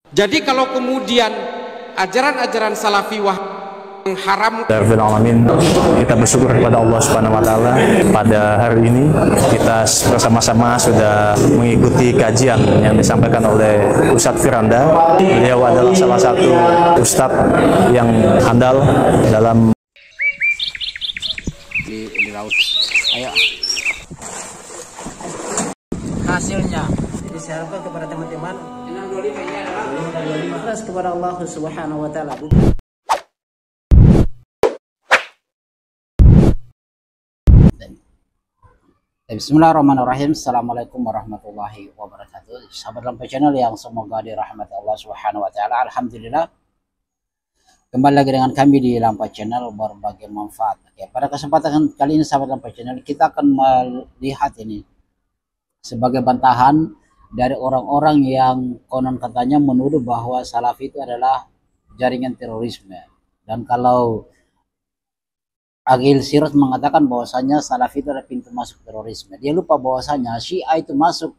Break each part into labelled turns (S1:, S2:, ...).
S1: Jadi kalau kemudian ajaran-ajaran salafi haram.
S2: Alamin, kita bersyukur kepada Allah Subhanahu wa taala. Pada hari ini kita bersama-sama sudah mengikuti kajian yang disampaikan oleh Ustadz Firanda. Beliau adalah salah satu ustadz yang handal dalam
S3: di laut. Ayo. Hasilnya jadi saya harapkan kepada teman-teman 25 kepada Allah Subhanahu wa taala. Bismillahirrahmanirrahim. Assalamualaikum warahmatullahi wabarakatuh. Sahabat Lampai Channel yang semoga dirahmati Allah Subhanahu wa taala. Alhamdulillah, kembali lagi dengan kami di Lampai Channel berbagai manfaat. Oke, pada kesempatan kali ini sahabat Lampai Channel kita akan melihat ini sebagai bantahan dari orang-orang yang konon katanya menuduh bahwa Salafi itu adalah jaringan terorisme. Dan kalau Agil Sirot mengatakan bahwasanya Salafi itu adalah pintu masuk terorisme. Dia lupa bahwasanya Syiah itu masuk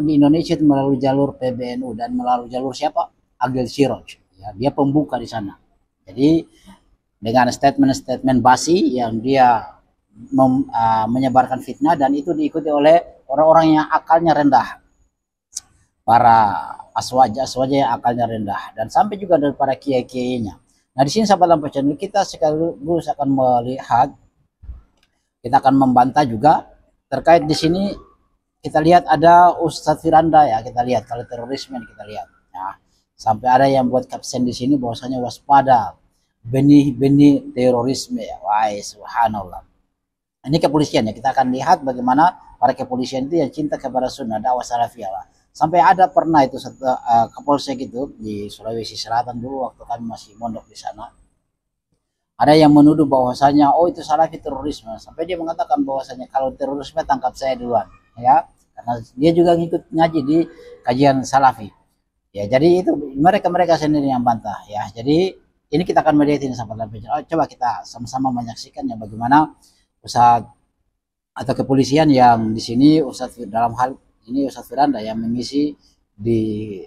S3: di Indonesia itu melalui jalur PBNU dan melalui jalur siapa? Agil Sirot. Ya, dia pembuka di sana. Jadi dengan statement-statement basi yang dia menyebarkan fitnah, dan itu diikuti oleh orang-orang yang akalnya rendah, para aswaja yang akalnya rendah, dan sampai juga dari para kiai-kiainya. Nah, di sini sahabat Lampai Channel kita sekaligus akan melihat, kita akan membantah juga terkait di sini. Kita lihat ada Ustadz Firanda ya, kita lihat kalau terorisme kita lihat. Nah, sampai ada yang buat kapsen di sini bahwasanya waspada benih-benih terorisme ya. Wah, subhanallah. Ini kepolisian ya, kita akan lihat bagaimana para kepolisian itu yang cinta kepada sunnah dakwah salafiyah lah. Sampai ada pernah itu satu kapolsek itu di Sulawesi Selatan dulu waktu kami masih mondok di sana. Ada yang menuduh bahwasanya oh itu Salafi terorisme. Sampai dia mengatakan bahwasanya kalau terorisme tangkap saya duluan ya. Karena dia juga ngikut ngaji di kajian Salafi. Ya, jadi itu mereka sendiri yang bantah ya. Jadi ini kita akan melihat ini sahabat Lampai Channel. Coba kita sama-sama menyaksikan ya bagaimana Ustadz atau kepolisian yang di sini dalam hal ini Ustadz Firanda yang mengisi di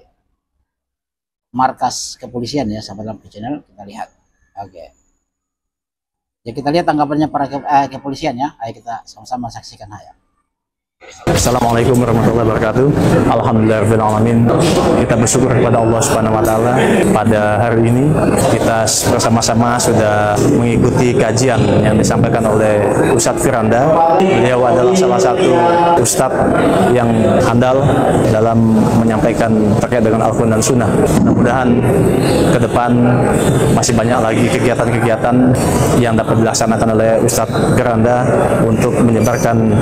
S3: markas kepolisian ya sahabat Lampai Channel. Kita lihat. Oke. Ya, kita lihat tanggapannya para kepolisian ya. Ayo kita sama-sama saksikan ya.
S2: Assalamualaikum warahmatullahi wabarakatuh. Alhamdulillahirrahmanirrahim. Kita bersyukur kepada Allah Subhanahu wa taala. Pada hari ini kita bersama-sama sudah mengikuti kajian yang disampaikan oleh Ustadz Firanda. Beliau adalah salah satu ustadz yang handal dalam menyampaikan terkait dengan Al-Quran dan Sunnah. Mudah-mudahan ke depan masih banyak lagi kegiatan-kegiatan yang dapat dilaksanakan oleh Ustadz Firanda untuk menyebarkan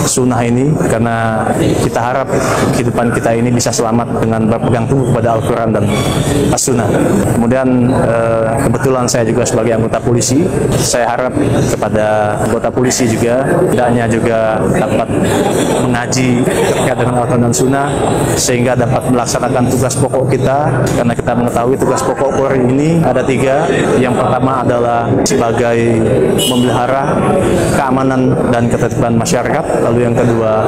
S2: sunnah ini, karena kita harap kehidupan kita ini bisa selamat dengan berpegang teguh kepada Al-Quran dan As-Sunnah. Kemudian kebetulan saya juga sebagai anggota polisi, saya harap kepada anggota polisi juga hendaknya juga dapat mengaji terkait dengan Al-Quran dan Sunnah sehingga dapat melaksanakan tugas pokok kita, karena kita mengetahui tugas pokok Polri ini ada 3. Yang pertama adalah sebagai memelihara keamanan dan ketertiban masyarakat, lalu yang kedua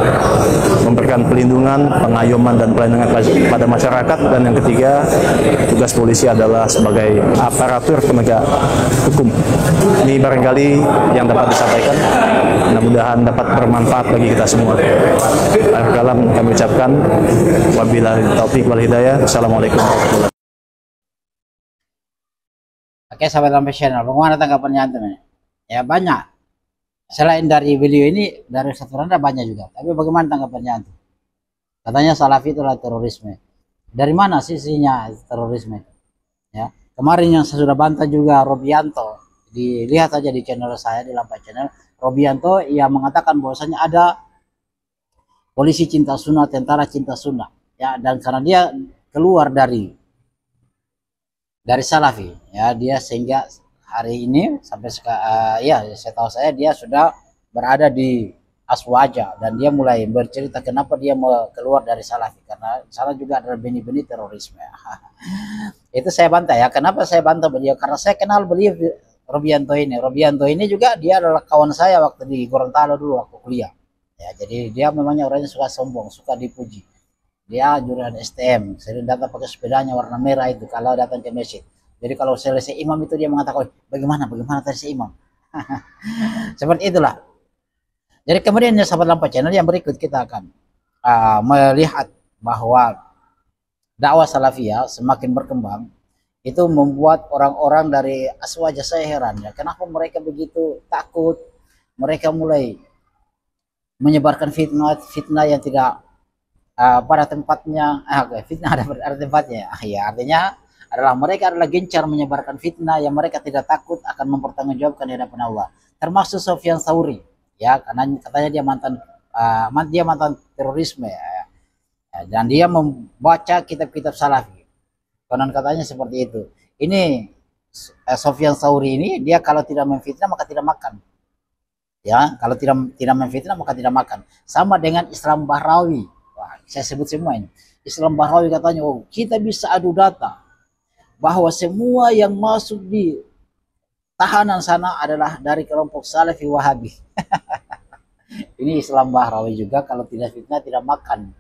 S2: memberikan pelindungan, pengayoman dan pelayanan pada masyarakat, dan yang ketiga tugas polisi adalah sebagai aparatur penegak hukum. Ini barangkali yang dapat disampaikan, mudah-mudahan dapat bermanfaat bagi kita semua. Akhir kalam kami ucapkan wabillahi taufiq wal hidayah. Assalamualaikum warahmatullahi wabarakatuh.
S3: Oke sahabat Lampai Channel, bagaimana tanggapannya antum ini? Ya banyak. Selain dari beliau ini, dari Ustadz Firanda banyak juga. Tapi bagaimana tanggapannya antum? Katanya Salafi itulah terorisme. Dari mana sisinya terorisme? Ya, kemarin yang saya sudah bantah juga Robianto. Dilihat saja di channel saya di Lampai Channel. Robianto yang mengatakan bahwasanya ada polisi cinta sunnah, tentara cinta sunnah. Ya, dan karena dia keluar dari Salafi, ya dia sehingga hari ini sampai ya saya tahu dia sudah berada di Aswaja, dan dia mulai bercerita kenapa dia mau keluar dari Salafi, karena sana juga ada benih-benih terorisme. Itu saya bantah ya. Kenapa saya bantah beliau? Karena saya kenal beliau Robianto ini. Robianto ini juga dia adalah kawan saya waktu di Gorontalo dulu waktu kuliah. Ya, jadi dia memangnya orangnya suka sombong, suka dipuji. dia jurusan STM, sering datang pakai sepedanya warna merah itu kalau datang ke masjid. Jadi kalau selesai imam itu dia mengatakan, bagaimana tadi si imam. Seperti itulah. Jadi kemudian ya sahabat Lampa Channel, yang berikut kita akan melihat bahwa dakwah salafiyah semakin berkembang. Itu membuat orang-orang dari Aswaja, saya heran ya, kenapa mereka begitu takut. Mereka mulai menyebarkan fitnah yang tidak pada tempatnya. Fitnah ada tempatnya ya, artinya adalah mereka adalah gencar menyebarkan fitnah yang mereka tidak takut akan mempertanggungjawabkan di hadapan Allah. Termasuk Sufyan Tsauri ya, karena katanya dia mantan terorisme ya, dan dia membaca kitab-kitab salafi. Konon katanya seperti itu. Ini Sufyan Tsauri ini, dia kalau tidak memfitnah maka tidak makan. Ya, kalau tidak memfitnah maka tidak makan. Sama dengan Islam Bahrawi. Wah, saya sebut semua ini. Islam Bahrawi katanya, oh, kita bisa adu data bahwa semua yang masuk di tahanan sana adalah dari kelompok Salafi Wahabi. Ini Islam Bahrawi juga, kalau tidak fitnah tidak makan.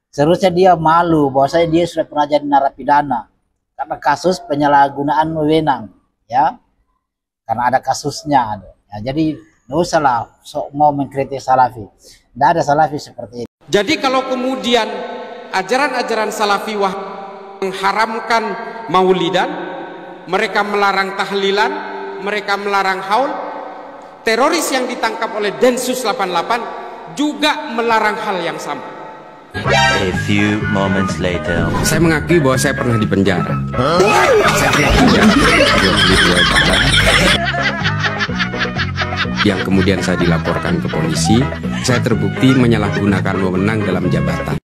S3: Seharusnya dia malu bahwasanya dia sudah pernah jadi narapidana karena kasus penyalahgunaan wewenang, ya, karena ada kasusnya. Ya, jadi nggak usah lah mau mengkritik salafi. Tidak ada salafi seperti itu.
S1: Jadi kalau kemudian ajaran-ajaran salafi mengharamkan maulidan, mereka melarang tahlilan, mereka melarang haul, teroris yang ditangkap oleh Densus 88 juga melarang hal yang sama.
S4: A few moments later.
S1: Saya mengakui bahwa saya pernah di penjara. Saya pernah penjara yang kemudian saya dilaporkan ke polisi. Saya terbukti menyalahgunakan wewenang dalam jabatan.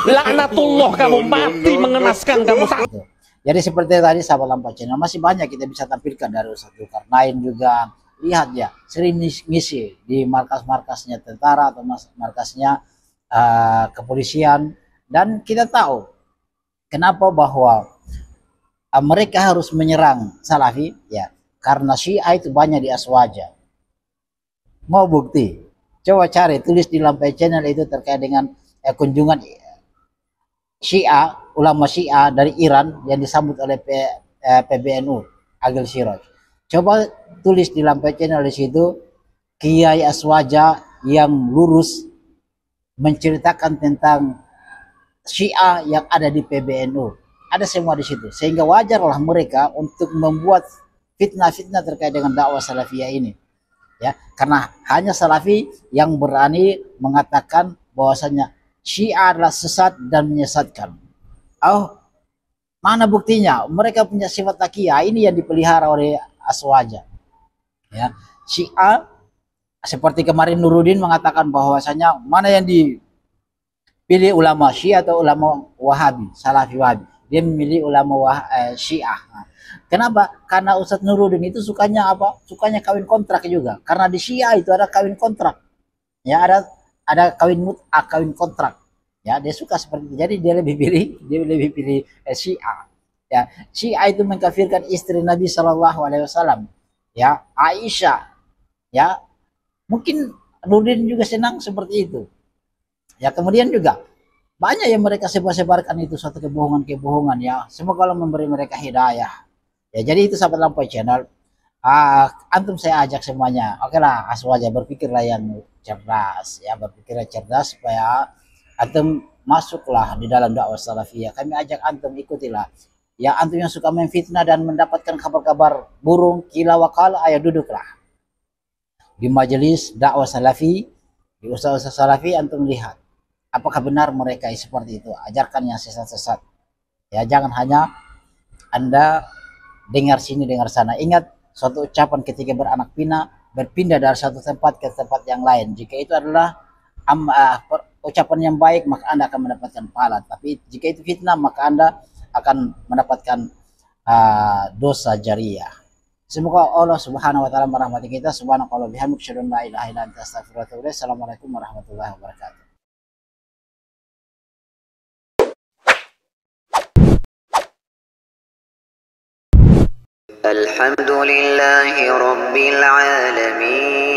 S5: Laknatullah, kamu mati mengenaskan kamu.
S3: Jadi seperti tadi sahabat Lampa Channel, masih banyak kita bisa tampilkan dari Ustaz Zulkarnain juga. Lihat ya, sering ngisi di markas-markasnya tentara atau markasnya kepolisian, dan kita tahu kenapa bahwa mereka harus menyerang salafi ya, karena Syiah itu banyak di Aswaja. Mau bukti? Coba cari, tulis di Lampa Channel itu terkait dengan kunjungan Syiah, ulama Syiah dari Iran yang disambut oleh PBNU Agil Siraj. Coba tulis di Lampa Channel di situ, Kiai Aswaja yang lurus menceritakan tentang Syiah yang ada di PBNU. Ada semua di situ. Sehingga wajarlah mereka untuk membuat fitnah-fitnah terkait dengan dakwah salafiyah ini. Ya, karena hanya salafi yang berani mengatakan bahwasanya Syiah adalah sesat dan menyesatkan. Oh, mana buktinya? Mereka punya sifat taqiyah, ini yang dipelihara oleh Aswaja. Ya, Syiah seperti kemarin Nuruddin mengatakan bahwasanya mana yang dipilih ulama Syiah atau ulama Wahabi, Salafi Wahabi. Dia memilih ulama Syiah. Kenapa? Karena Ustadz Nuruddin itu sukanya apa? Sukanya kawin kontrak juga. Karena di Syiah itu ada kawin kontrak. Ya, ada kawin mut'ah, kawin kontrak. Ya, dia suka seperti itu. Jadi dia lebih pilih Syiah. Ya, Syiah itu mengkafirkan istri Nabi SAW. Ya, Aisyah. Ya, mungkin Nuruddin juga senang seperti itu. Ya, kemudian juga banyak yang mereka sebarkan itu suatu kebohongan ya. Semoga Allah memberi mereka hidayah. Ya, jadi itu sahabat Lampa Channel. Antum saya ajak semuanya. Oke lah, Aswaja, berpikirlah yang cerdas ya, berpikirlah cerdas supaya antum masuklah di dalam dakwah salafiyah. Kami ajak antum, ikutilah. Ya, antum yang suka memfitnah dan mendapatkan kabar-kabar burung kila wakala, ayo duduklah di majelis dakwah salafi, di ustaz-ustaz salafi, antum lihat apakah benar mereka seperti itu. Ajarkan yang sesat-sesat. Ya, jangan hanya Anda dengar sini dengar sana. Ingat suatu ucapan ketika beranak pinak, berpindah dari satu tempat ke tempat yang lain. Jika itu adalah ucapan yang baik, maka Anda akan mendapatkan pahala. Tapi jika itu fitnah, maka Anda akan mendapatkan dosa jariyah. Semoga Allah Subhanahu wa taala merahmati kita. Subhanallahi bihamdihi, asyhadu an la ilaha illa anta, astaghfiruka wa atubu ilaik. Assalamualaikum warahmatullahi wabarakatuh.
S6: الحمد لله رب العالمين